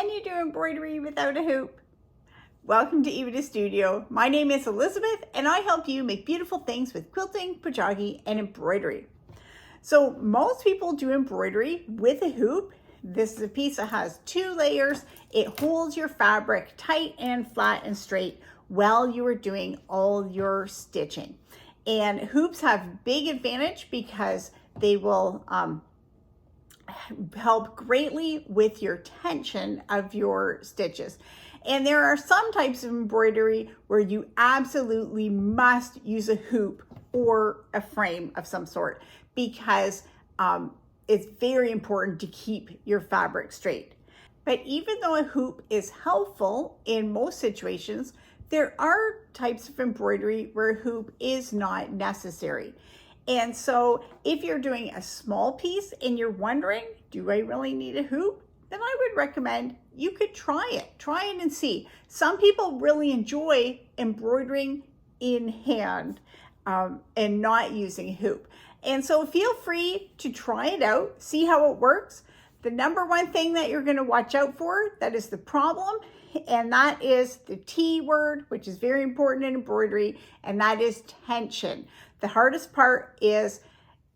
Can you do embroidery without a hoop? Welcome to Epida Studio. My name is Elizabeth and I help you make beautiful things with quilting, pajagi, and embroidery. So most people do embroidery with a hoop. This is a piece that has 2 layers. It holds your fabric tight and flat and straight while you are doing all your stitching. And hoops have big advantage because they will help greatly with your tension of your stitches. And there are some types of embroidery where you absolutely must use a hoop or a frame of some sort because it's very important to keep your fabric straight. But even though a hoop is helpful in most situations, there are types of embroidery where a hoop is not necessary. And so if you're doing a small piece and you're wondering, do I really need a hoop? Then I would recommend you could try it and see. Some people really enjoy embroidering in hand and not using a hoop. And so feel free to try it out, see how it works. The number one thing that you're going to watch out for, that is the problem, and that is the T word, which is very important in embroidery, and that is tension. The hardest part is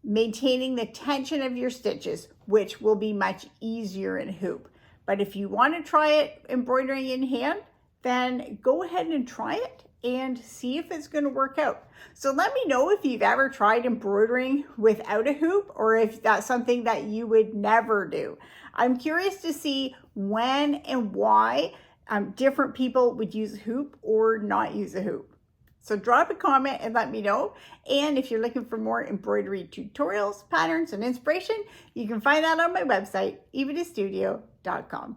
maintaining the tension of your stitches, which will be much easier in hoop. But if you want to try it embroidering in hand, then go ahead and try it and see if it's going to work out. So let me know if you've ever tried embroidering without a hoop or if that's something that you would never do. I'm curious to see when and why different people would use a hoop or not use a hoop. So drop a comment and let me know. And if you're looking for more embroidery tutorials, patterns, and inspiration, you can find that on my website, epidastudio.com.